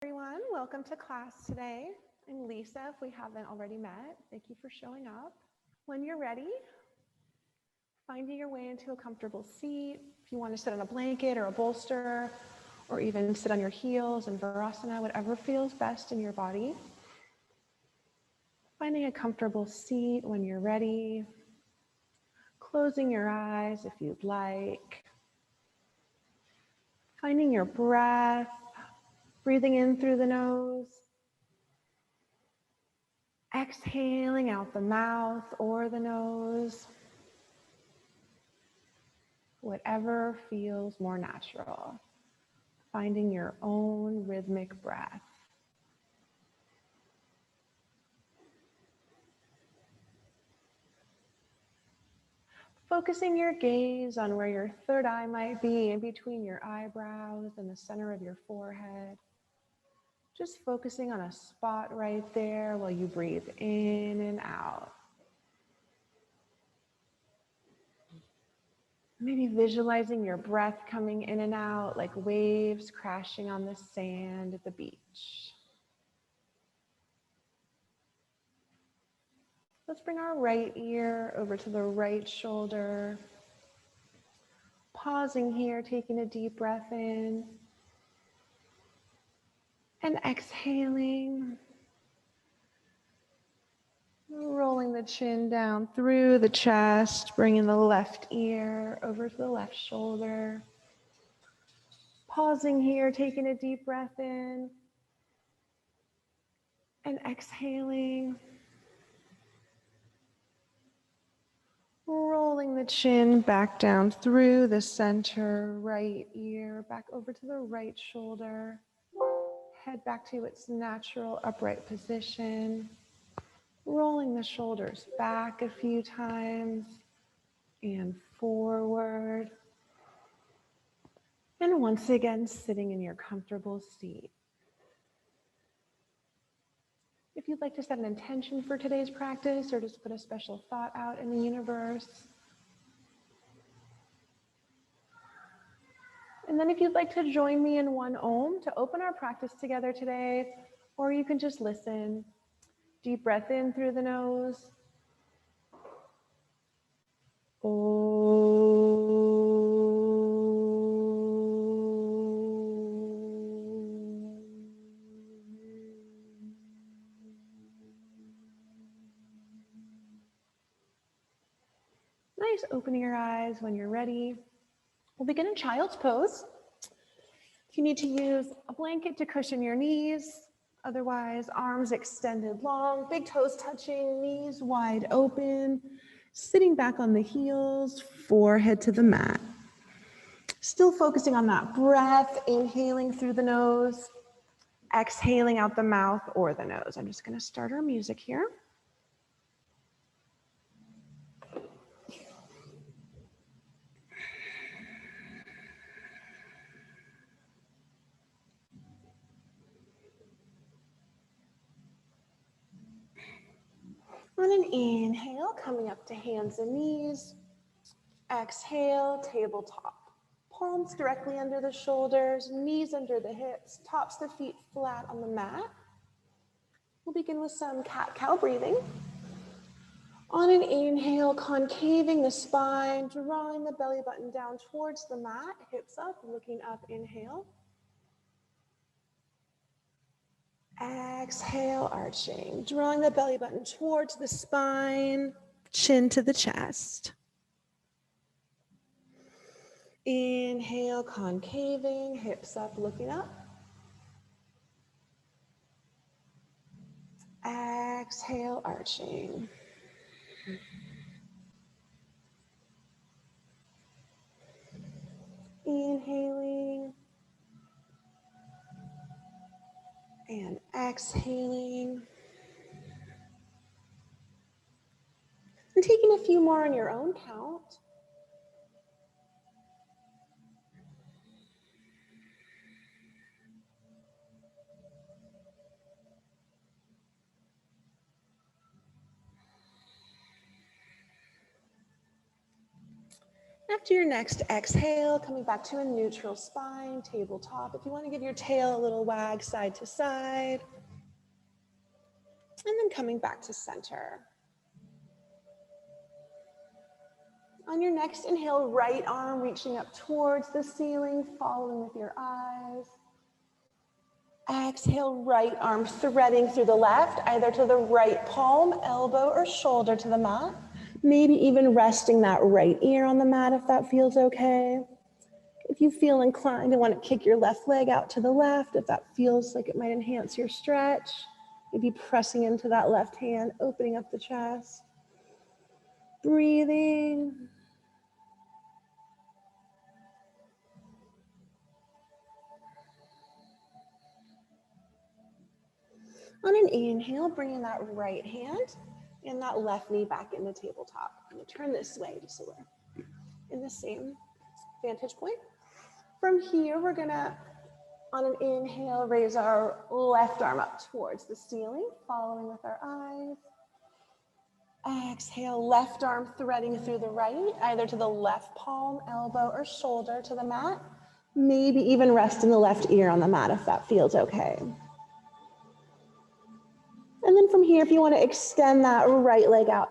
Everyone, welcome to class today. I'm Lisa, if we haven't already met. Thank you for showing up. When you're ready, finding your way into a comfortable seat. If you want to sit on a blanket or a bolster, or even sit on your heels in Virasana, whatever feels best in your body. Finding a comfortable seat when you're ready. Closing your eyes if you'd like. Finding your breath, breathing in through the nose. Exhaling out the mouth or the nose. Whatever feels more natural. Finding your own rhythmic breath. Focusing your gaze on where your third eye might be, in between your eyebrows and the center of your forehead. Just focusing on a spot right there while you breathe in and out. Maybe visualizing your breath coming in and out like waves crashing on the sand at the beach. Let's bring our right ear over to the right shoulder. Pausing here, taking a deep breath in. And exhaling. Rolling the chin down through the chest, bringing the left ear over to the left shoulder. Pausing here, taking a deep breath in. And exhaling. Rolling the chin back down through the center, right ear, back over to the right shoulder. Head back to its natural upright position. Rolling the shoulders back a few times and forward. And once again, sitting in your comfortable seat. If you'd like to set an intention for today's practice or just put a special thought out in the universe. And then if you'd like to join me in one Om to open our practice together today, or you can just listen. Deep breath in through the nose. Nice, opening your eyes when you're ready. We'll begin in child's pose. If you need to use a blanket to cushion your knees, otherwise arms extended long, big toes touching, knees wide open, sitting back on the heels, forehead to the mat. Still focusing on that breath, inhaling through the nose, exhaling out the mouth or the nose. I'm just going to start our music here. On an inhale, coming up to hands and knees. Exhale, tabletop. Palms directly under the shoulders, knees under the hips, tops of the feet flat on the mat. We'll begin with some cat-cow breathing. On an inhale, concaving the spine, drawing the belly button down towards the mat, hips up, looking up, inhale. Exhale, arching, drawing the belly button towards the spine, chin to the chest. Inhale, concaving, hips up, looking up. Exhale, arching. Inhaling and exhaling. And taking a few more on your own count. After your next exhale, coming back to a neutral spine, tabletop. If you want to give your tail a little wag side to side, and then coming back to center. On your next inhale, right arm reaching up towards the ceiling, following with your eyes. Exhale, right arm threading through the left, either to the right palm, elbow, or shoulder to the mat. Maybe even resting that right ear on the mat if that feels okay. If you feel inclined and want to kick your left leg out to the left, if that feels like it might enhance your stretch, maybe pressing into that left hand, opening up the chest. Breathing. On an inhale, bringing that right hand and that left knee back into tabletop. I'm going to turn this way just so we're in the same vantage point. From here, we're going to, on an inhale, raise our left arm up towards the ceiling, following with our eyes. Exhale, left arm threading through the right, either to the left palm, elbow, or shoulder to the mat. Maybe even resting the left ear on the mat if that feels okay. And then from here, if you want to extend that right leg out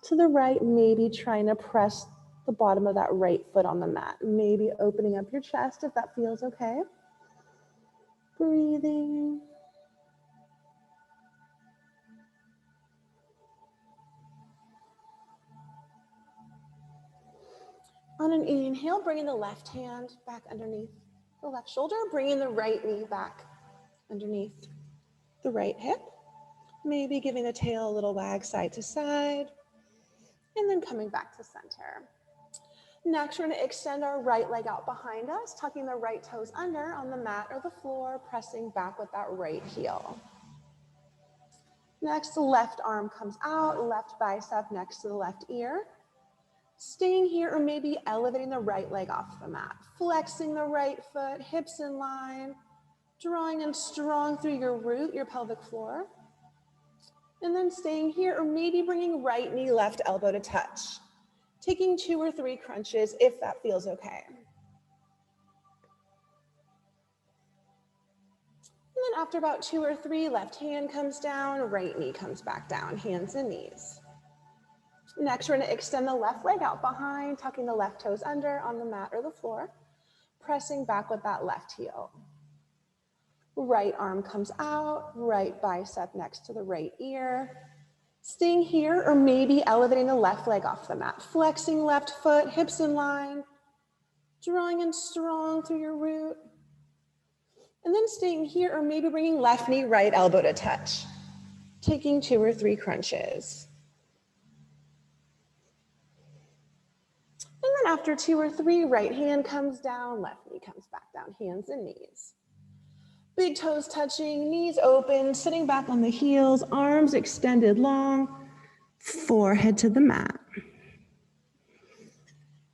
to the right, maybe trying to press the bottom of that right foot on the mat. Maybe opening up your chest if that feels okay. Breathing. On an inhale, bringing the left hand back underneath the left shoulder, bringing the right knee back underneath the right hip. Maybe giving the tail a little wag side to side, and then coming back to center. Next, we're going to extend our right leg out behind us, tucking the right toes under on the mat or the floor, pressing back with that right heel. Next, the left arm comes out, left bicep next to the left ear. Staying here or maybe elevating the right leg off the mat, flexing the right foot, hips in line, drawing in strong through your root, your pelvic floor. And then staying here or maybe bringing right knee, left elbow to touch. Taking 2 or 3 crunches if that feels okay. And then after about 2 or 3, left hand comes down, right knee comes back down, hands and knees. Next, we're going to extend the left leg out behind, tucking the left toes under on the mat or the floor, pressing back with that left heel. Right arm comes out, right bicep next to the right ear. Staying here or maybe elevating the left leg off the mat, flexing left foot, hips in line, drawing in strong through your root. And then staying here or maybe bringing left knee, right elbow to touch, taking 2 or 3 crunches. And then after 2 or 3, right hand comes down, left knee comes back down, hands and knees. Big toes touching, knees open, sitting back on the heels, arms extended long, forehead to the mat.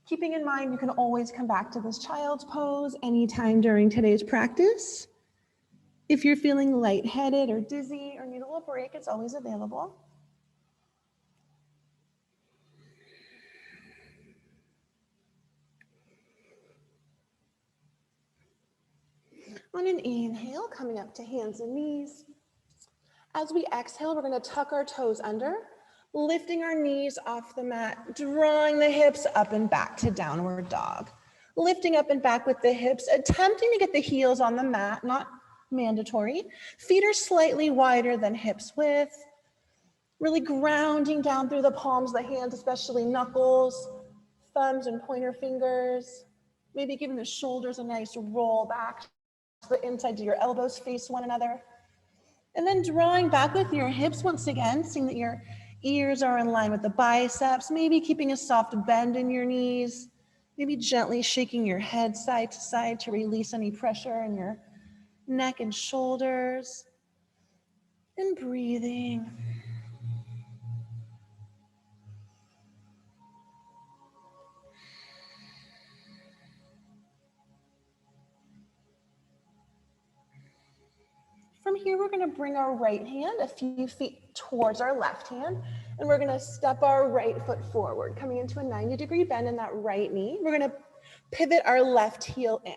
Keeping in mind, you can always come back to this child's pose anytime during today's practice. If you're feeling lightheaded or dizzy or need a little break, it's always available. On an inhale, coming up to hands and knees. As we exhale, we're going to tuck our toes under, lifting our knees off the mat, drawing the hips up and back to downward dog. Lifting up and back with the hips, attempting to get the heels on the mat, not mandatory. Feet are slightly wider than hips width. Really grounding down through the palms of the hands, especially knuckles, thumbs and pointer fingers. Maybe giving the shoulders a nice roll back. The insides of your elbows face one another. And then drawing back with your hips once again, seeing that your ears are in line with the biceps, maybe keeping a soft bend in your knees, maybe gently shaking your head side to side to release any pressure in your neck and shoulders. And breathing. From here, we're gonna bring our right hand a few feet towards our left hand, and we're gonna step our right foot forward, coming into a 90-degree bend in that right knee. We're gonna pivot our left heel in.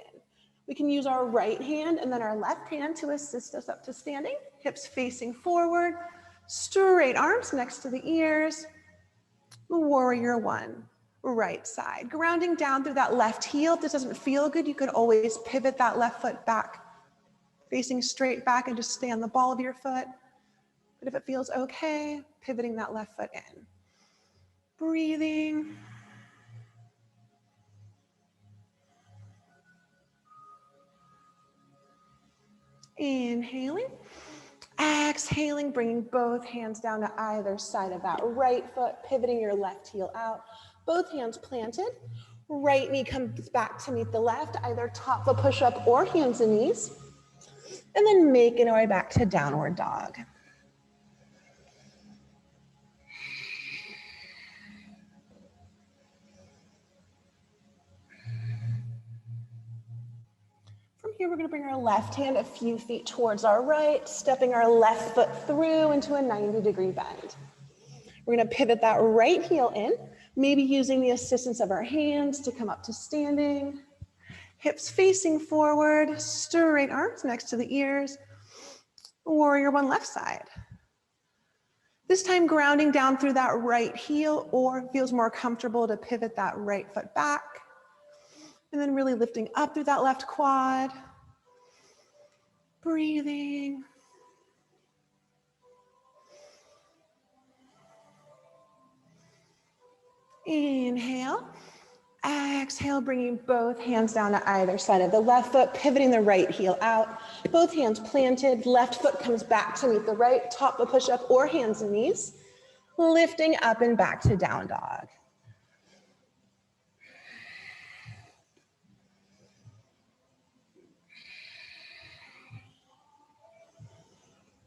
We can use our right hand and then our left hand to assist us up to standing, hips facing forward, straight arms next to the ears. Warrior one, right side. Grounding down through that left heel. If this doesn't feel good, you could always pivot that left foot back, facing straight back, and just stay on the ball of your foot. But if it feels okay, pivoting that left foot in. Breathing. Inhaling. Exhaling, bringing both hands down to either side of that right foot, pivoting your left heel out. Both hands planted. Right knee comes back to meet the left, either top of push-up or hands and knees. And then making our way back to downward dog. From here, we're going to bring our left hand a few feet towards our right, stepping our left foot through into a 90-degree bend. We're going to pivot that right heel in, maybe using the assistance of our hands to come up to standing. Hips facing forward, straight arms next to the ears. Warrior one left side. This time grounding down through that right heel, or feels more comfortable to pivot that right foot back. And then really lifting up through that left quad. Breathing. Inhale. Exhale, bringing both hands down to either side of the left foot, pivoting the right heel out. Both hands planted, left foot comes back to meet the right, top of push-up or hands and knees. Lifting up and back to down dog.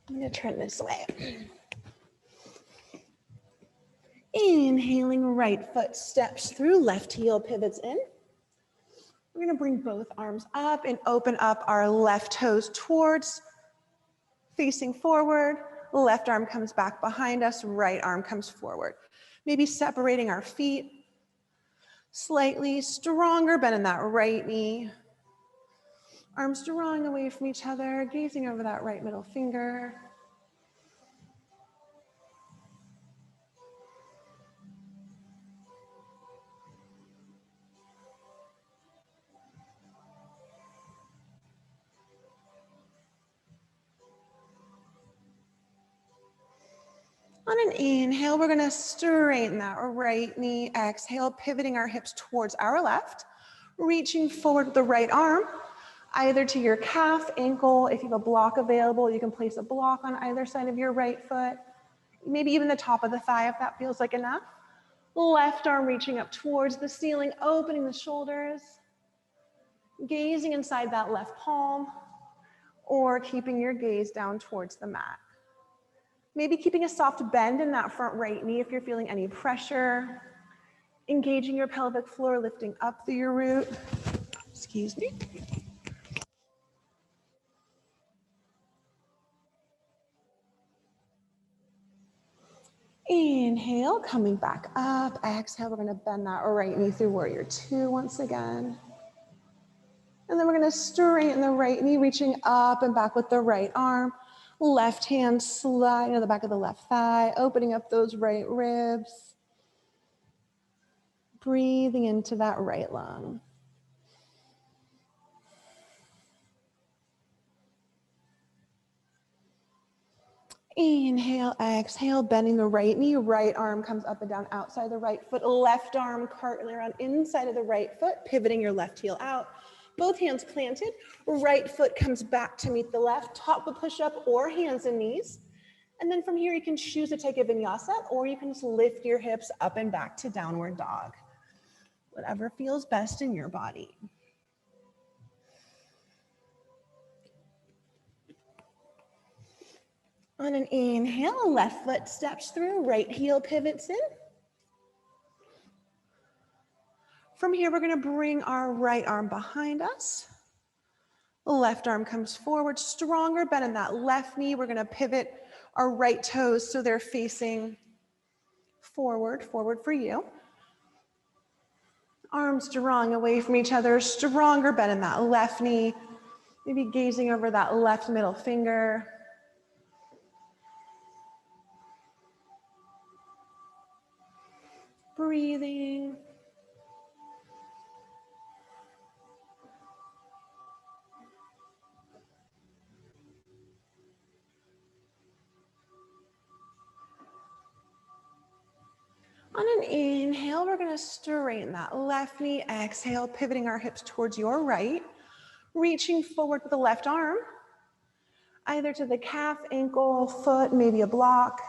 I'm gonna turn this way. Inhaling, right foot steps through, left heel pivots in. We're gonna bring both arms up and open up our left toes towards, facing forward. Left arm comes back behind us, right arm comes forward. Maybe separating our feet. Slightly stronger bend in that right knee. Arms drawing away from each other, gazing over that right middle finger. On an inhale, we're gonna straighten that right knee. Exhale, pivoting our hips towards our left, reaching forward with the right arm, either to your calf, ankle. If you have a block available, you can place a block on either side of your right foot, maybe even the top of the thigh if that feels like enough. Left arm reaching up towards the ceiling, opening the shoulders, gazing inside that left palm, or keeping your gaze down towards the mat. Maybe keeping a soft bend in that front right knee if you're feeling any pressure. Engaging your pelvic floor, lifting up through your root. Excuse me. Inhale, coming back up. Exhale, we're gonna bend that right knee through warrior two once again. And then we're gonna straighten the right knee, reaching up and back with the right arm. Left hand sliding to the back of the left thigh, opening up those right ribs. Breathing into that right lung. Inhale, exhale, bending the right knee, right arm comes up and down outside the right foot, left arm cartwheeling around inside of the right foot, pivoting your left heel out. Both hands planted, right foot comes back to meet the left, top of push-up or hands and knees. And then from here, you can choose to take a vinyasa, or you can just lift your hips up and back to downward dog. Whatever feels best in your body. On an inhale, left foot steps through, right heel pivots in. From here, we're gonna bring our right arm behind us. Left arm comes forward, stronger bend in that left knee. We're gonna pivot our right toes so they're facing forward for you. Arms drawing away from each other, stronger bend in that left knee. Maybe gazing over that left middle finger. Breathing. On an inhale, we're gonna straighten that left knee. Exhale, pivoting our hips towards your right. Reaching forward with the left arm, either to the calf, ankle, foot, maybe a block.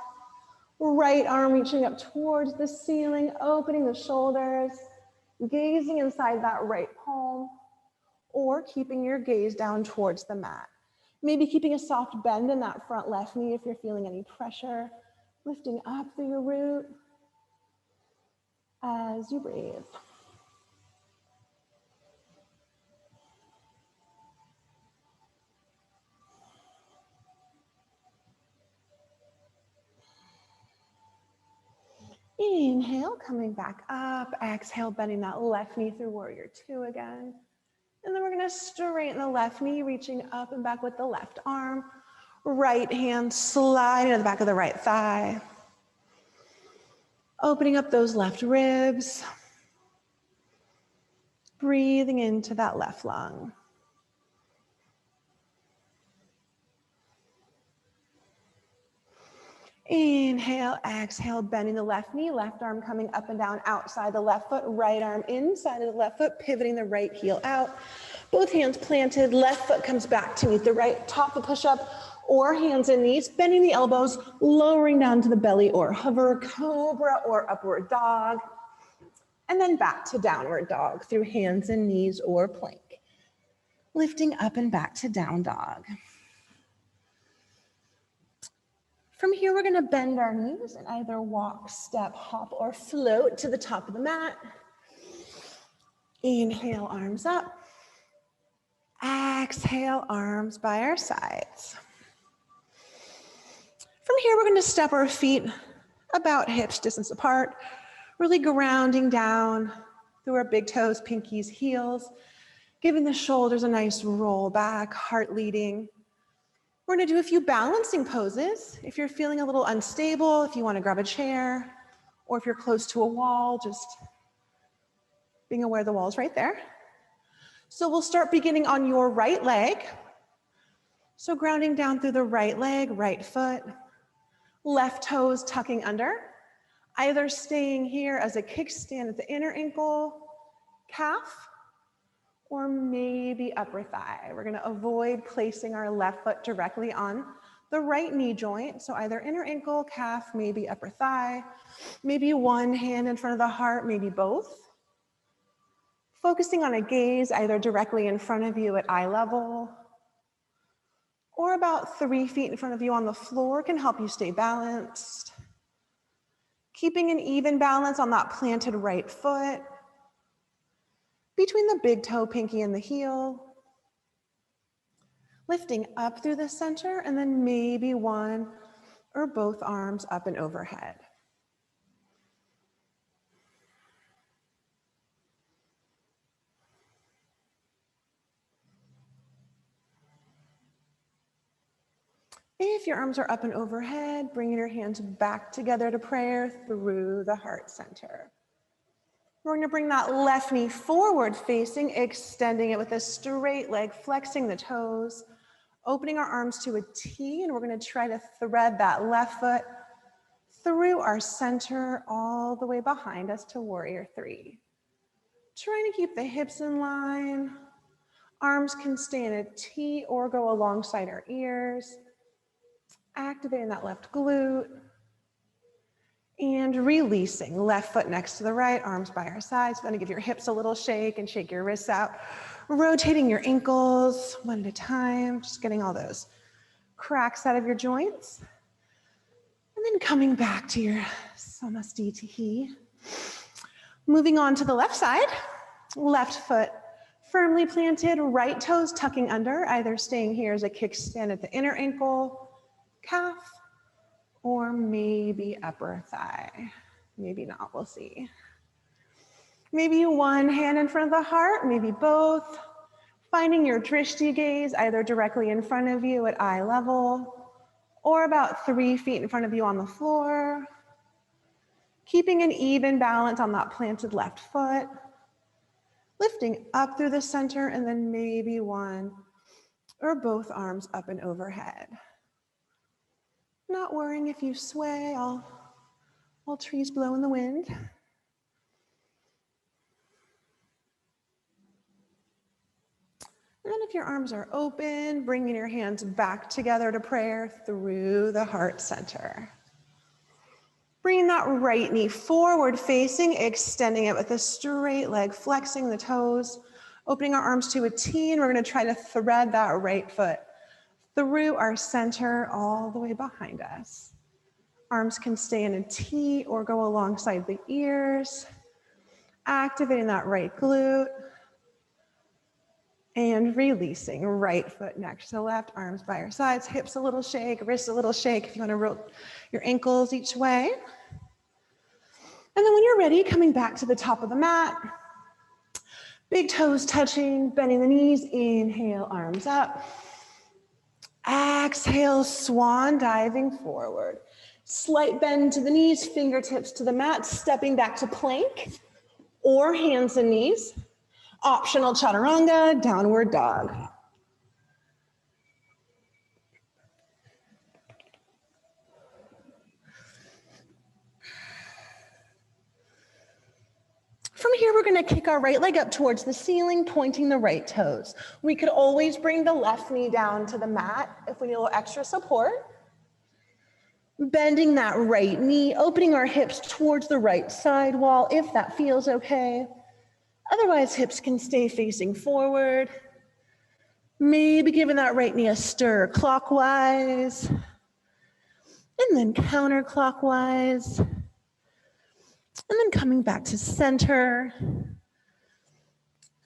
Right arm reaching up towards the ceiling, opening the shoulders, gazing inside that right palm, or keeping your gaze down towards the mat. Maybe keeping a soft bend in that front left knee if you're feeling any pressure. Lifting up through your root as you breathe. Inhale, coming back up. Exhale, bending that left knee through warrior two again. And then we're gonna straighten the left knee, reaching up and back with the left arm. Right hand sliding to the back of the right thigh. Opening up those left ribs. Breathing into that left lung. Inhale, exhale, bending the left knee, left arm coming up and down outside the left foot, right arm inside of the left foot, pivoting the right heel out. Both hands planted, left foot comes back to meet the right, top of push-up or hands and knees, bending the elbows, lowering down to the belly or hover, cobra or upward dog, and then back to downward dog through hands and knees or plank. Lifting up and back to down dog. From here, we're gonna bend our knees and either walk, step, hop, or float to the top of the mat. Inhale, arms up. Exhale, arms by our sides. From here, we're gonna step our feet about hips distance apart, really grounding down through our big toes, pinkies, heels, giving the shoulders a nice roll back, heart leading. We're gonna do a few balancing poses. If you're feeling a little unstable, if you wanna grab a chair, or if you're close to a wall, just being aware the wall's right there. So we'll start beginning on your right leg. So grounding down through the right leg, right foot, left toes tucking under, either staying here as a kickstand at the inner ankle, calf, or maybe upper thigh. We're gonna avoid placing our left foot directly on the right knee joint. So either inner ankle, calf, maybe upper thigh, maybe one hand in front of the heart, maybe both. Focusing on a gaze either directly in front of you at eye level or about 3 feet in front of you on the floor can help you stay balanced. Keeping an even balance on that planted right foot, between the big toe, pinky, and the heel. Lifting up through the center and then maybe one or both arms up and overhead. If your arms are up and overhead, bringing your hands back together to prayer through the heart center. We're going to bring that left knee forward facing, extending it with a straight leg, flexing the toes, opening our arms to a T, and we're going to try to thread that left foot through our center all the way behind us to warrior three. Trying to keep the hips in line. Arms can stay in a T or go alongside our ears. Activating that left glute. And releasing, left foot next to the right, arms by our sides. Going to give your hips a little shake and shake your wrists out. Rotating your ankles one at a time, just getting all those cracks out of your joints. And then coming back to your Samastitihi. Moving on to the left side, left foot Firmly planted, right toes tucking under, either staying here as a kickstand at the inner ankle, calf, or maybe upper thigh. Maybe not, we'll see. Maybe one hand in front of the heart, maybe both. Finding your drishti gaze either directly in front of you at eye level or about 3 feet in front of you on the floor. Keeping an even balance on that planted left foot. Lifting up through the center and then maybe one or both arms up and overhead. Not worrying if you sway, all trees blow in the wind. And then if your arms are open, bringing your hands back together to prayer through the heart center. Bringing that right knee forward facing, extending it with a straight leg, flexing the toes, opening our arms to a T, and we're gonna try to thread that right foot through our center all the way behind us. Arms can stay in a T or go alongside the ears, activating that right glute. And releasing, right foot next to left, arms by your sides, hips a little shake, wrists a little shake if you want to roll your ankles each way. And then when you're ready, coming back to the top of the mat, big toes touching, bending the knees, inhale, arms up. Exhale, swan diving forward. Slight bend to the knees, fingertips to the mat, stepping back to plank or hands and knees. Optional chaturanga, downward dog. From here, we're gonna kick our right leg up towards the ceiling, pointing the right toes. We could always bring the left knee down to the mat if we need a little extra support. Bending that right knee, opening our hips towards the right side wall if that feels okay. Otherwise, hips can stay facing forward. Maybe giving that right knee a stir clockwise, and then counterclockwise, and then coming back to center. And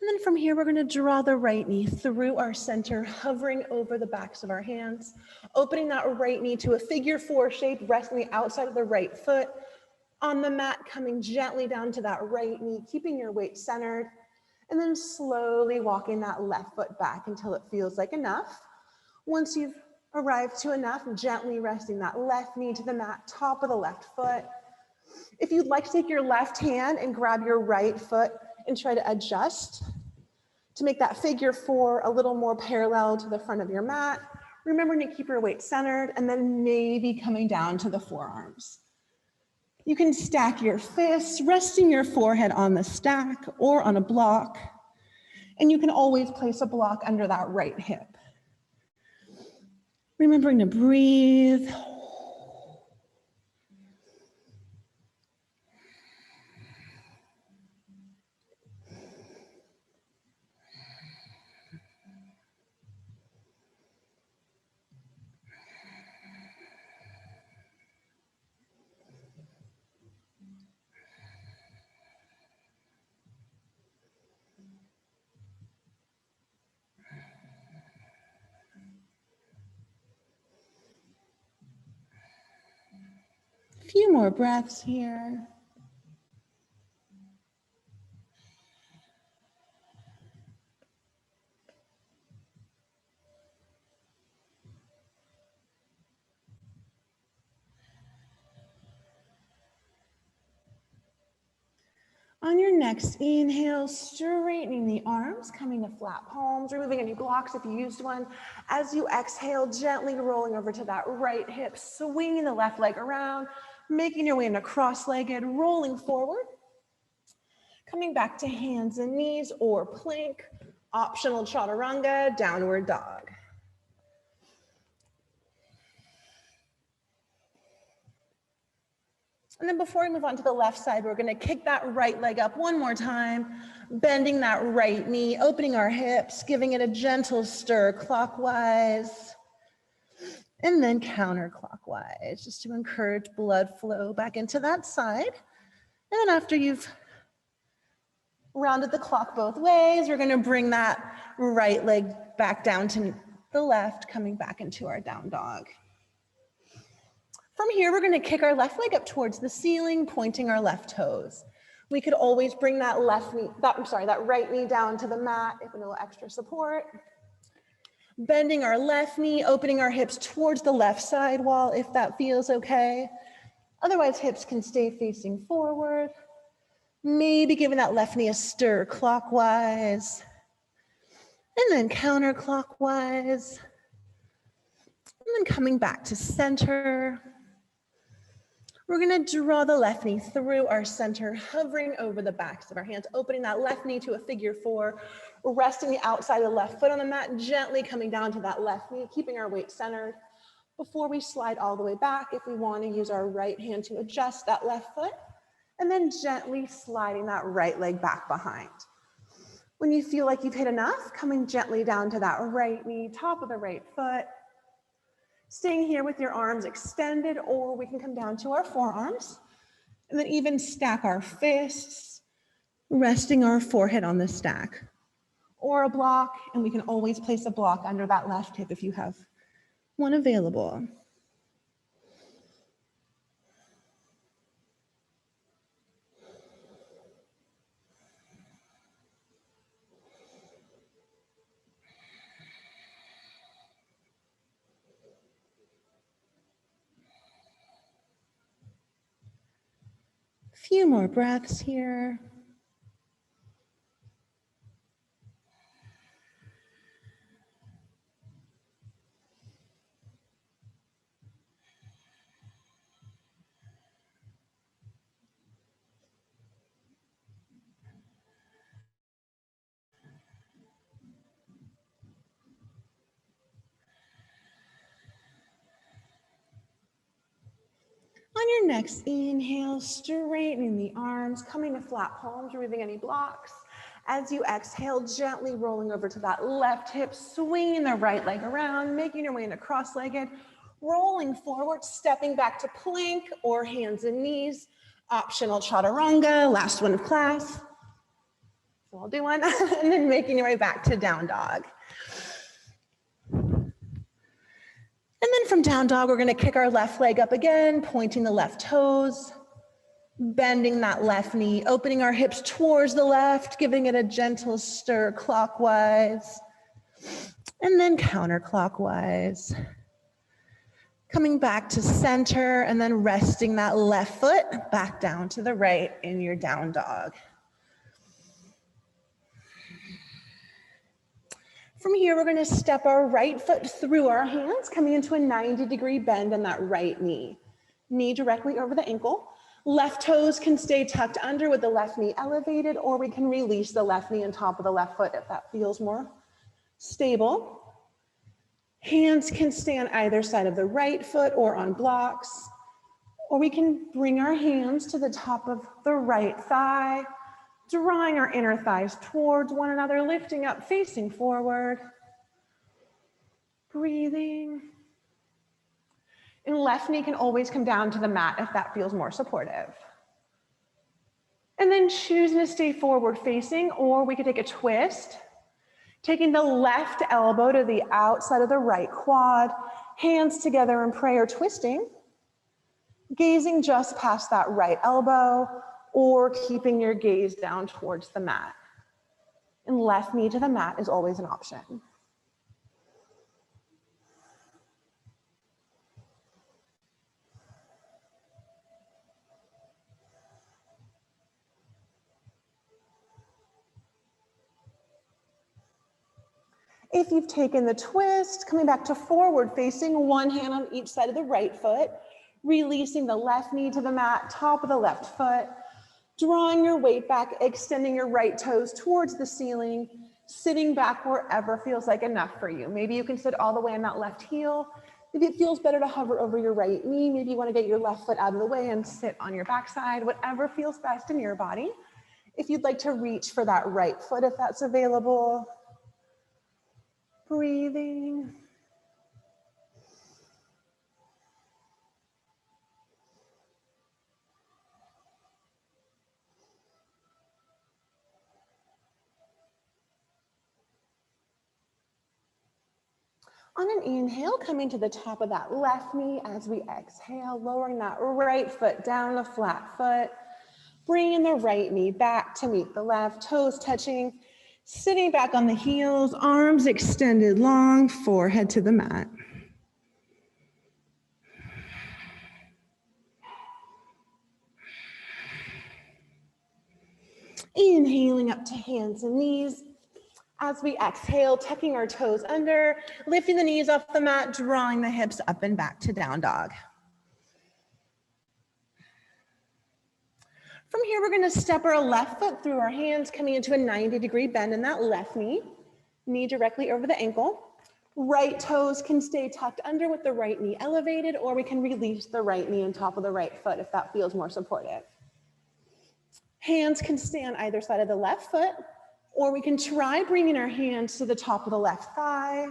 then from here, we're gonna draw the right knee through our center, hovering over the backs of our hands, opening that right knee to a figure 4 shape, resting the outside of the right foot on the mat, coming gently down to that right knee, keeping your weight centered, and then slowly walking that left foot back until it feels like enough. Once you've arrived to enough, gently resting that left knee to the mat, top of the left foot. If you'd like to take your left hand and grab your right foot and try to adjust to make that figure 4 a little more parallel to the front of your mat, remembering to keep your weight centered and then maybe coming down to the forearms. You can stack your fists, resting your forehead on the stack or on a block, and you can always place a block under that right hip. Remembering to breathe. A few more breaths here. On your next inhale, straightening the arms, coming to flat palms, removing any blocks if you used one. As you exhale, gently rolling over to that right hip, swinging the left leg around, making your way into cross-legged, rolling forward. Coming back to hands and knees or plank, optional chaturanga, downward dog. And then before we move on to the left side, we're gonna kick that right leg up one more time, bending that right knee, opening our hips, giving it a gentle stir clockwise, and then counterclockwise, just to encourage blood flow back into that side. And then after you've Rounded the clock both ways. We're gonna bring that right leg back down to the left, coming back into our down dog. From here, we're gonna kick our left leg up towards the ceiling, pointing our left toes. We could always bring that that right knee down to the mat if a little extra support. Bending our left knee, opening our hips towards the left side wall if that feels okay. Otherwise, hips can stay facing forward. Maybe giving that left knee a stir clockwise, and then counterclockwise, and then coming back to center. We're gonna draw the left knee through our center, hovering over the backs of our hands, opening that left knee to a figure four, resting the outside of the left foot on the mat, gently coming down to that left knee, keeping our weight centered. Before we slide all the way back, if we wanna use our right hand to adjust that left foot, and then gently sliding that right leg back behind. When you feel like you've hit enough, coming gently down to that right knee, top of the right foot. Staying here with your arms extended, or we can come down to our forearms, and then even stack our fists, resting our forehead on the stack. Or a block, and we can always place a block under that left hip if you have one available. Few more breaths here. On your next inhale, straightening the arms, coming to flat palms, removing any blocks. As you exhale, gently rolling over to that left hip, swinging the right leg around, making your way into cross-legged, rolling forward, stepping back to plank or hands and knees, optional chaturanga, last one of class. So I'll do one, and then making your way back to down dog. And then from down dog, we're gonna kick our left leg up again, pointing the left toes, bending that left knee, opening our hips towards the left, giving it a gentle stir clockwise, and then counterclockwise. Coming back to center, and then resting that left foot back down to the right in your down dog. From here, we're gonna step our right foot through our hands, coming into a 90-degree bend in that right knee. Knee directly over the ankle. Left toes can stay tucked under with the left knee elevated, or we can release the left knee on top of the left foot if that feels more stable. Hands can stay on either side of the right foot or on blocks, or we can bring our hands to the top of the right thigh, drawing our inner thighs towards one another, lifting up, facing forward. Breathing. And left knee can always come down to the mat if that feels more supportive. And then choosing to stay forward facing, or we could take a twist, taking the left elbow to the outside of the right quad, hands together in prayer, twisting, gazing just past that right elbow, or keeping your gaze down towards the mat. And left knee to the mat is always an option. If you've taken the twist, coming back to forward facing, one hand on each side of the right foot, releasing the left knee to the mat, top of the left foot, drawing your weight back, extending your right toes towards the ceiling, sitting back wherever feels like enough for you. Maybe you can sit all the way on that left heel. Maybe it feels better to hover over your right knee. Maybe you want to get your left foot out of the way and sit on your backside, whatever feels best in your body. If you'd like to reach for that right foot, if that's available, breathing. On an inhale, coming to the top of that left knee as we exhale, lowering that right foot down, a flat foot. Bringing the right knee back to meet the left, toes touching, sitting back on the heels, arms extended long, forehead to the mat. Inhaling up to hands and knees. As we exhale, tucking our toes under, lifting the knees off the mat, drawing the hips up and back to down dog. From here, we're gonna step our left foot through our hands, coming into a 90-degree bend in that left knee directly over the ankle. Right toes can stay tucked under with the right knee elevated, or we can release the right knee on top of the right foot if that feels more supportive. Hands can stay on either side of the left foot, or we can try bringing our hands to the top of the left thigh,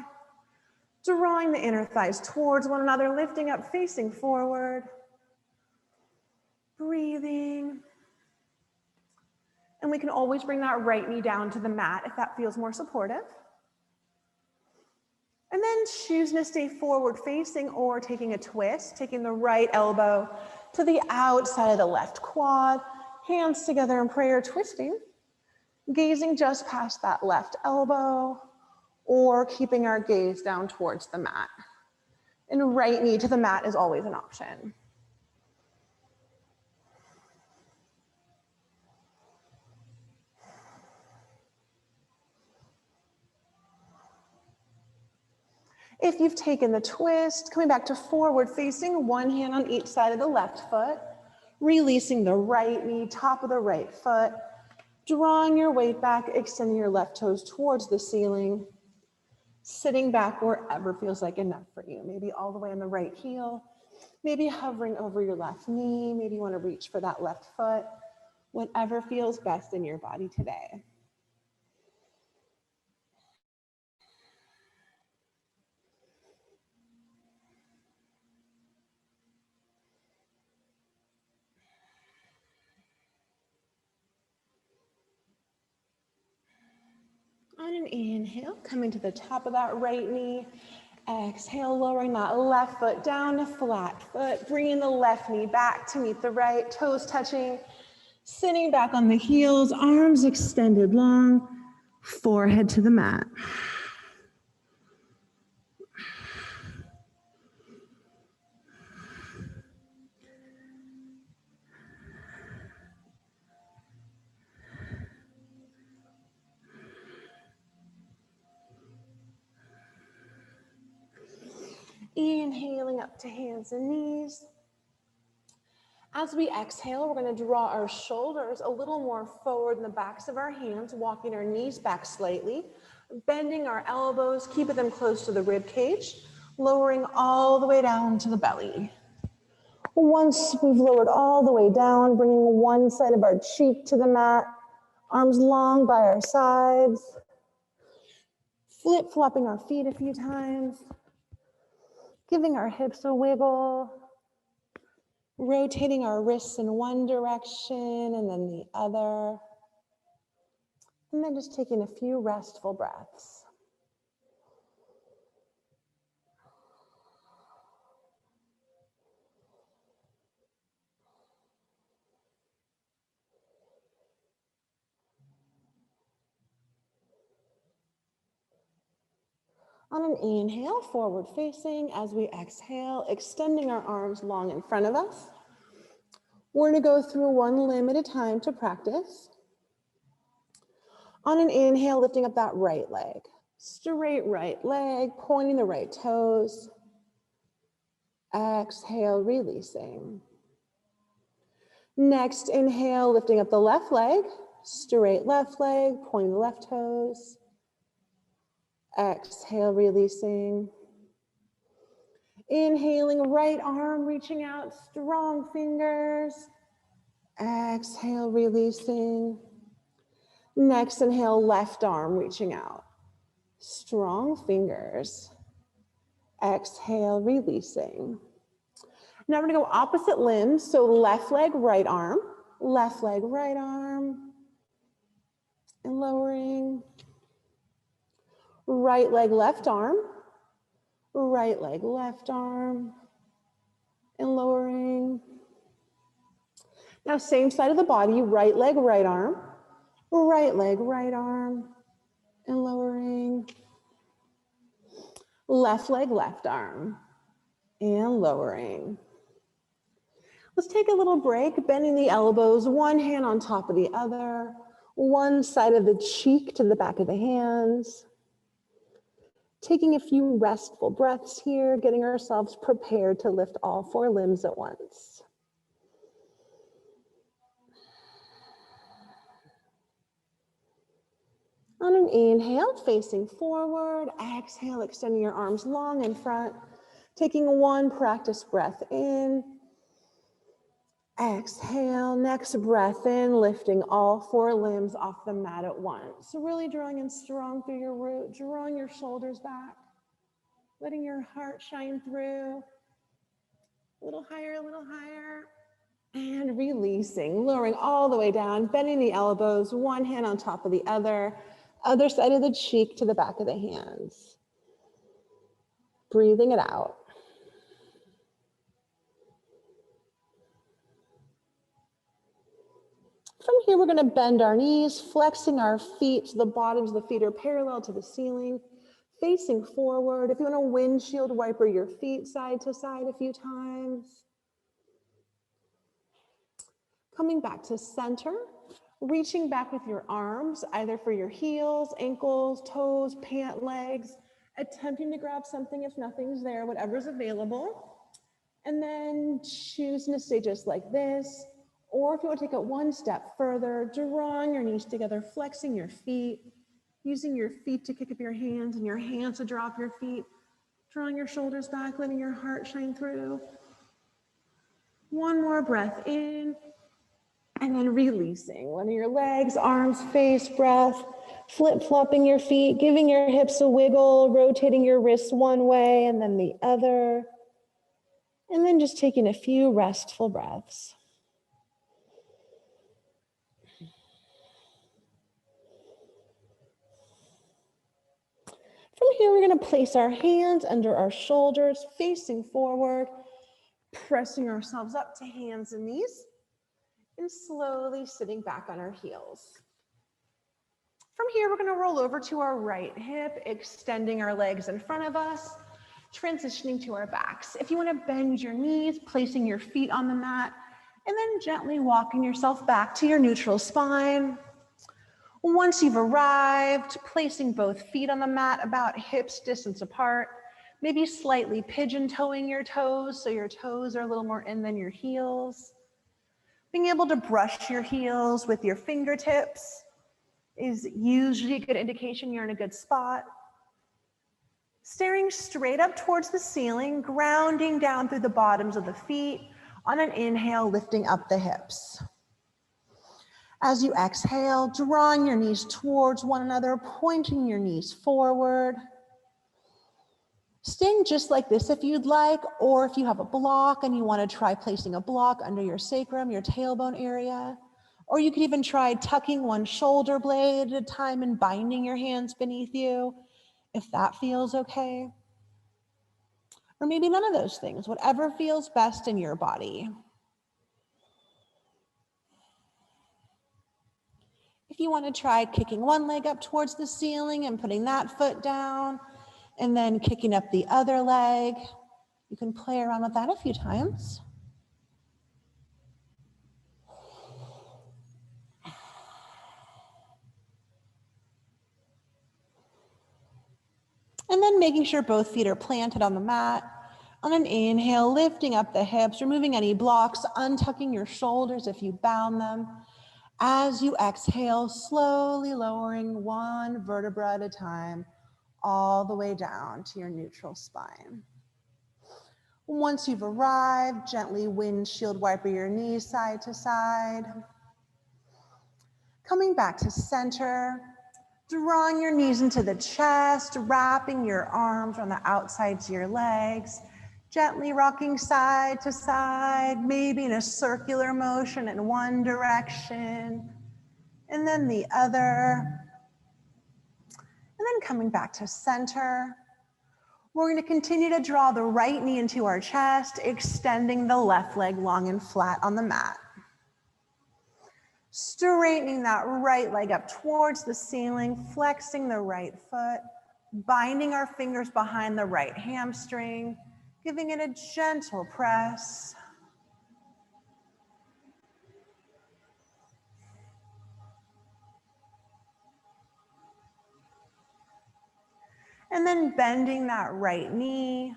drawing the inner thighs towards one another, lifting up, facing forward, breathing. And we can always bring that right knee down to the mat if that feels more supportive. And then choosing to stay forward facing or taking a twist, taking the right elbow to the outside of the left quad, hands together in prayer, twisting, gazing just past that left elbow, or keeping our gaze down towards the mat. And right knee to the mat is always an option. If you've taken the twist, coming back to forward facing, one hand on each side of the left foot, releasing the right knee, top of the right foot, drawing your weight back, extending your left toes towards the ceiling, sitting back wherever feels like enough for you. Maybe all the way on the right heel, maybe hovering over your left knee, maybe you want to reach for that left foot, whatever feels best in your body today. On an inhale, coming to the top of that right knee. Exhale, lowering that left foot down to flat foot, bringing the left knee back to meet the right, toes touching, sitting back on the heels, arms extended long, forehead to the mat. Inhaling up to hands and knees. As we exhale, we're going to draw our shoulders a little more forward in the backs of our hands, walking our knees back slightly, bending our elbows, keeping them close to the rib cage, lowering all the way down to the belly. Once we've lowered all the way down, bringing one side of our cheek to the mat, arms long by our sides, flip-flopping our feet a few times, giving our hips a wiggle, rotating our wrists in one direction and then the other, and then just taking a few restful breaths. On an inhale, forward facing. As we exhale, extending our arms long in front of us. We're going to go through one limb at a time to practice. On an inhale, lifting up that right leg. Straight right leg, pointing the right toes. Exhale, releasing. Next, inhale, lifting up the left leg. Straight left leg, pointing the left toes. Exhale, releasing. Inhaling, right arm reaching out, strong fingers. Exhale, releasing. Next, inhale, left arm reaching out, strong fingers. Exhale, releasing. Now we're gonna go opposite limbs, so left leg, right arm, and lowering. Right leg, left arm, Right leg, left arm, and lowering. Now same side of the body, right leg, right arm, right arm, and lowering. Left leg, left arm, and lowering. Let's take a little break, bending the elbows, one hand on top of the other, one side of the cheek to the back of the hands. Taking a few restful breaths here, getting ourselves prepared to lift all four limbs at once. On an inhale, facing forward, exhale, extending your arms long in front, taking one practice breath in. Exhale, next breath in, lifting all four limbs off the mat at once. So really drawing in strong through your root, drawing your shoulders back, letting your heart shine through. A little higher, and releasing, lowering all the way down, bending the elbows, one hand on top of the other side of the cheek to the back of the hands. Breathing it out. From here, we're going to bend our knees, flexing our feet so the bottoms of the feet are parallel to the ceiling, facing forward. If you want to windshield wiper your feet side to side a few times. Coming back to center, reaching back with your arms, either for your heels, ankles, toes, pant legs, attempting to grab something if nothing's there, whatever's available. And then choosing to stay just like this. Or if you want to take it one step further, drawing your knees together, flexing your feet, using your feet to kick up your hands and your hands to draw up your feet, drawing your shoulders back, letting your heart shine through. One more breath in, and then releasing. Letting your legs, arms, face, breath, flip-flopping your feet, giving your hips a wiggle, rotating your wrists one way and then the other. And then just taking a few restful breaths. From here, we're going to place our hands under our shoulders, facing forward, pressing ourselves up to hands and knees, and slowly sitting back on our heels. From here, we're going to roll over to our right hip, extending our legs in front of us, transitioning to our backs. If you want to bend your knees, placing your feet on the mat, and then gently walking yourself back to your neutral spine. Once you've arrived, placing both feet on the mat about hips distance apart, maybe slightly pigeon-toeing your toes so your toes are a little more in than your heels. Being able to brush your heels with your fingertips is usually a good indication you're in a good spot. Staring straight up towards the ceiling, grounding down through the bottoms of the feet. On an inhale, lifting up the hips. As you exhale, drawing your knees towards one another, pointing your knees forward. Staying just like this if you'd like, or if you have a block and you want to try placing a block under your sacrum, your tailbone area, or you could even try tucking one shoulder blade at a time and binding your hands beneath you, if that feels okay. Or maybe none of those things, whatever feels best in your body. If you want to try kicking one leg up towards the ceiling and putting that foot down, and then kicking up the other leg, you can play around with that a few times. And then making sure both feet are planted on the mat. On an inhale, lifting up the hips, removing any blocks, untucking your shoulders if you bound them. As you exhale, slowly lowering one vertebra at a time, all the way down to your neutral spine. Once you've arrived, gently windshield wiper your knees side to side. Coming back to center, drawing your knees into the chest, wrapping your arms on the outsides of your legs, gently rocking side to side, maybe in a circular motion in one direction, and then the other. And then coming back to center, We're going to continue to draw the right knee into our chest, extending the left leg long and flat on the mat. Straightening that right leg up towards the ceiling, flexing the right foot, binding our fingers behind the right hamstring, giving it a gentle press. And then bending that right knee.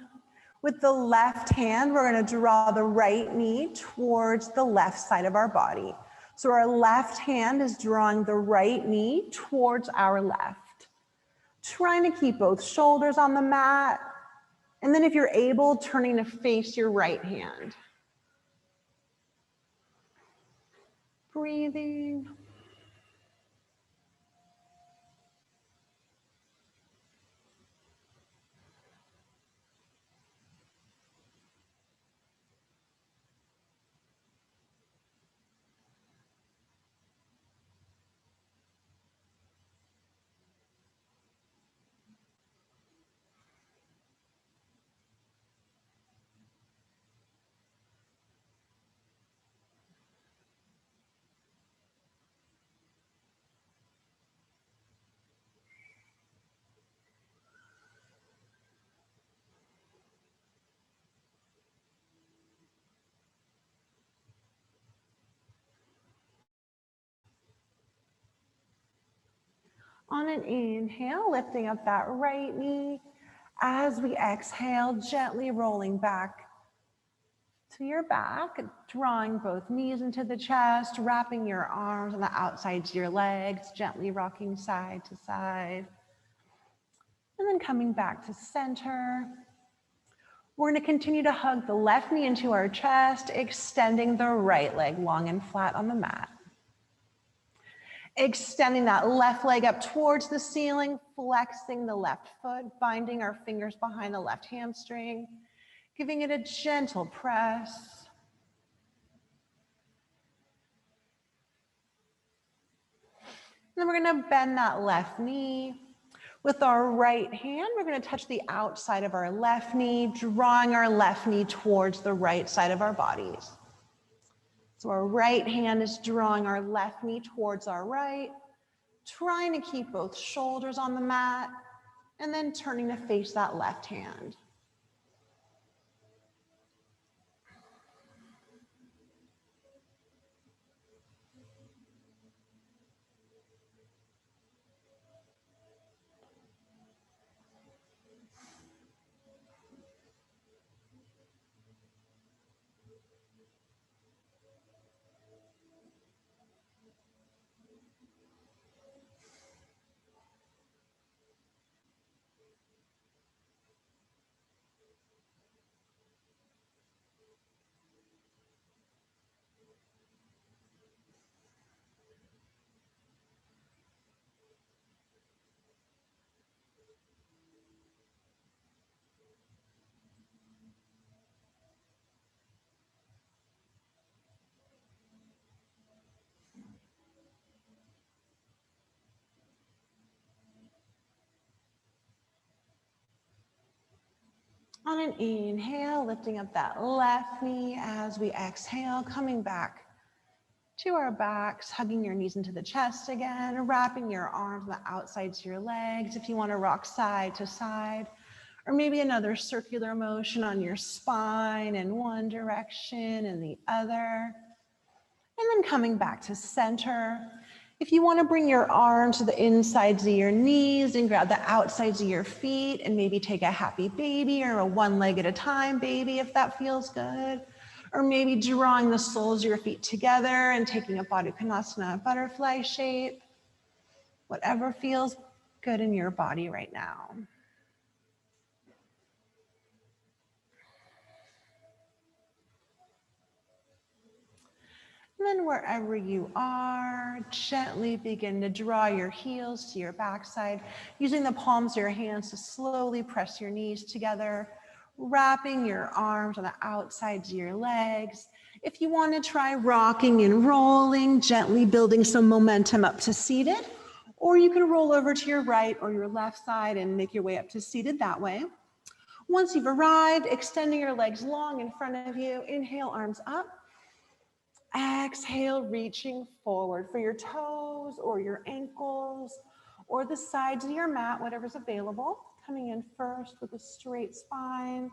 With the left hand, we're going to draw the right knee towards the left side of our body. So our left hand is drawing the right knee towards our left. Trying to keep both shoulders on the mat. And then if you're able, turning to face your right hand. Breathing. On an inhale, lifting up that right knee. As we exhale, gently rolling back to your back, drawing both knees into the chest, wrapping your arms on the outsides of your legs, gently rocking side to side. And then coming back to center. We're going to continue to hug the left knee into our chest, extending the right leg long and flat on the mat. Extending that left leg up towards the ceiling, flexing the left foot, binding our fingers behind the left hamstring, giving it a gentle press. Then we're going to bend that left knee. With our right hand, we're going to touch the outside of our left knee, drawing our left knee towards the right side of our bodies. So our right hand is drawing our left knee towards our right, trying to keep both shoulders on the mat, and then turning to face that left hand. On an inhale, lifting up that left knee as we exhale, coming back to our backs, hugging your knees into the chest again, wrapping your arms on the outsides of your legs if you want to rock side to side, or maybe another circular motion on your spine in one direction and the other. And then coming back to center. If you want to bring your arms to the insides of your knees and grab the outsides of your feet and maybe take a happy baby or a one leg at a time baby if that feels good. Or maybe drawing the soles of your feet together and taking a Baddha Konasana butterfly shape. Whatever feels good in your body right now. And then wherever you are, gently begin to draw your heels to your backside, using the palms of your hands to slowly press your knees together, wrapping your arms on the outsides of your legs. If you want to try rocking and rolling, gently building some momentum up to seated, or you can roll over to your right or your left side and make your way up to seated that way. Once you've arrived, extending your legs long in front of you, inhale, arms up. Exhale, reaching forward for your toes or your ankles or the sides of your mat, whatever's available. Coming in first with a straight spine,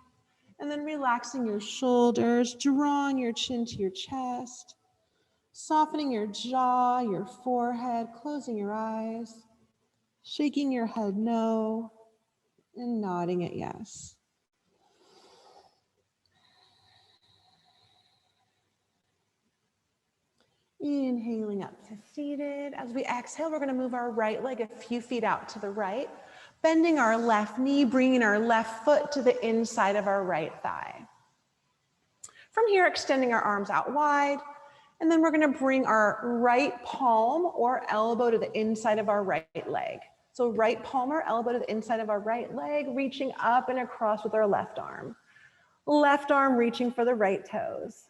and then relaxing your shoulders, drawing your chin to your chest, softening your jaw, your forehead, closing your eyes, shaking your head no, and nodding it yes. Inhaling up to seated. As we exhale, we're going to move our right leg a few feet out to the right, bending our left knee, bringing our left foot to the inside of our right thigh. From here, extending our arms out wide, and then we're going to bring our right palm or elbow to the inside of our right leg. So right palm or elbow to the inside of our right leg, reaching up and across with our left arm. Left arm reaching for the right toes.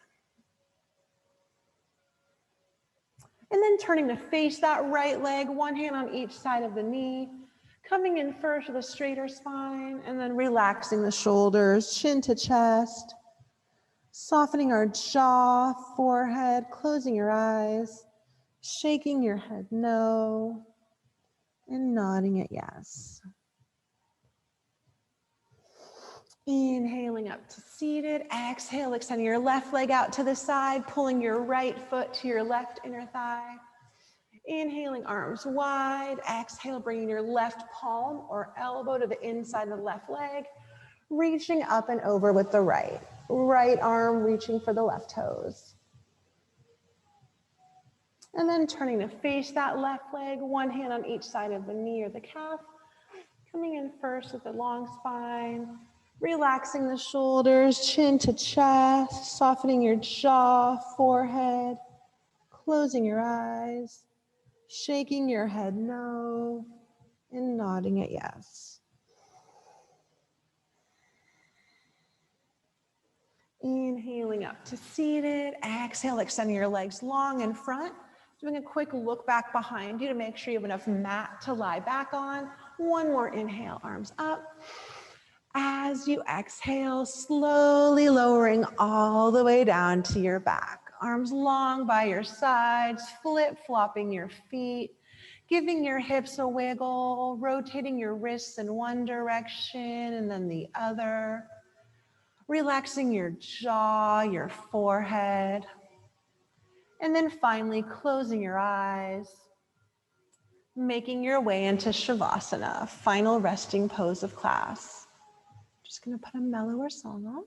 And then turning to face that right leg, one hand on each side of the knee, coming in first with a straighter spine, and then relaxing the shoulders, chin to chest, softening our jaw, forehead, closing your eyes, shaking your head no, and nodding it yes. Inhaling up to seated. Exhale, extending your left leg out to the side, pulling your right foot to your left inner thigh. Inhaling, arms wide. Exhale, bringing your left palm or elbow to the inside of the left leg, reaching up and over with the right. Right arm reaching for the left toes. And then turning to face that left leg, one hand on each side of the knee or the calf. Coming in first with the long spine, relaxing the shoulders, chin to chest, softening your jaw, forehead, closing your eyes, shaking your head no, and nodding it yes. Inhaling up to seated. Exhale, extending your legs long in front. Doing a quick look back behind you to make sure you have enough mat to lie back on. One more inhale, arms up. As you exhale, slowly lowering all the way down to your back. Arms long by your sides, flip-flopping your feet, giving your hips a wiggle, rotating your wrists in one direction and then the other. Relaxing your jaw, your forehead, and then finally closing your eyes, making your way into Shavasana, final resting pose of class. Just going to put a mellower song on.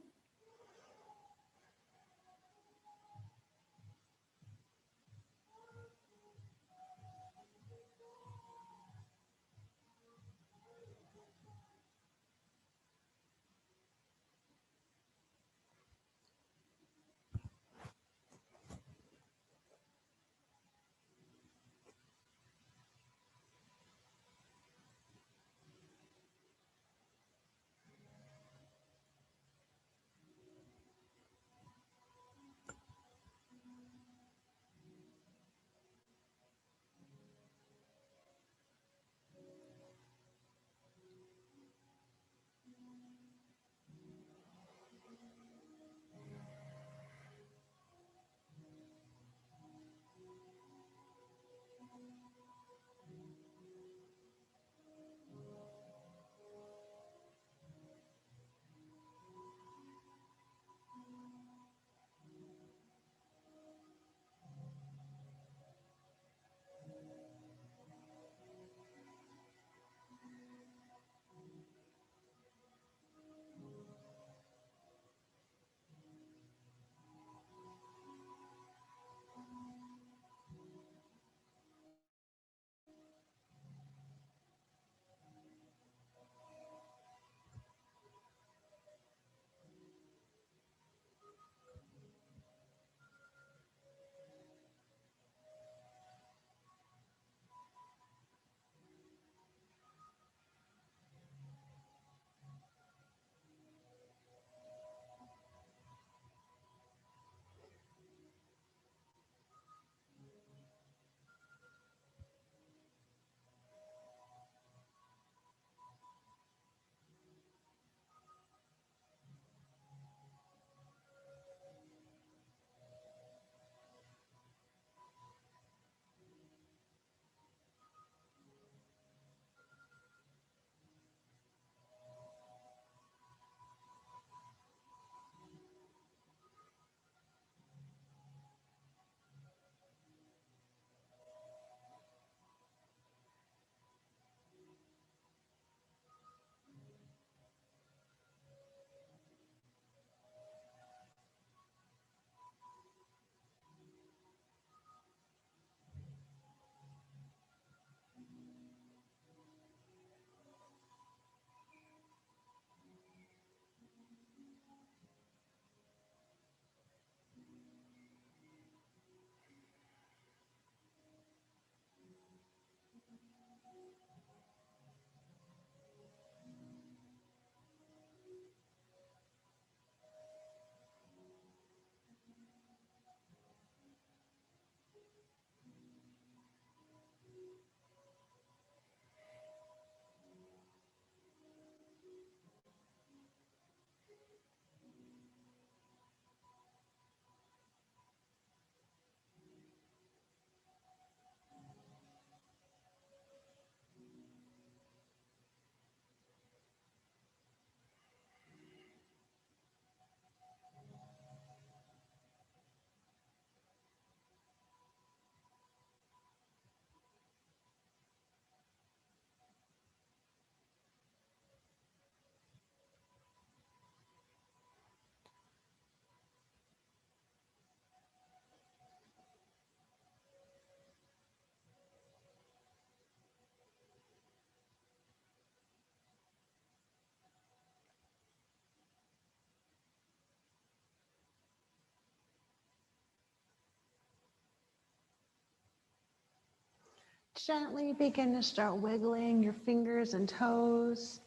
Gently begin to start wiggling your fingers and toes.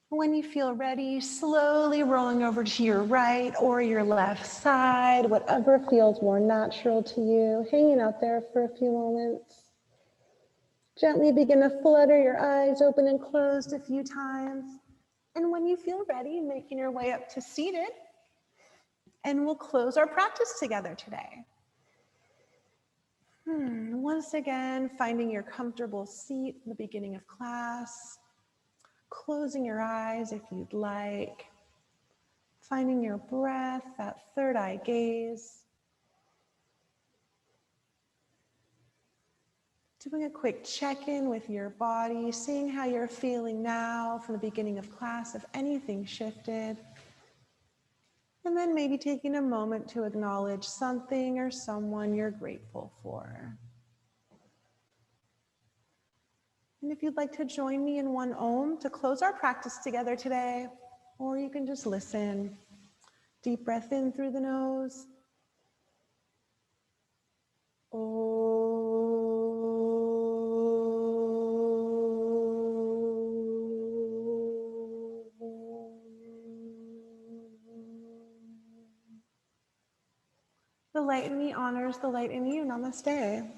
When you feel ready, slowly rolling over to your right or your left side, whatever feels more natural to you, hanging out there for a few moments. Gently begin to flutter your eyes open and closed a few times. And when you feel ready, making your way up to seated, and we'll close our practice together today. Once again, finding your comfortable seat in the beginning of class, closing your eyes if you'd like, finding your breath, that third eye gaze, doing a quick check-in with your body, seeing how you're feeling now from the beginning of class, if anything shifted, and then maybe taking a moment to acknowledge something or someone you're grateful for. And if you'd like to join me in one Om to close our practice together today, or you can just listen. Deep breath in through the nose. The light in me honors the light in you. Namaste.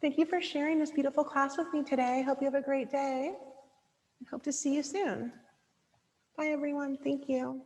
Thank you for sharing this beautiful class with me today. Hope you have a great day. I hope to see you soon. Bye, everyone. Thank you.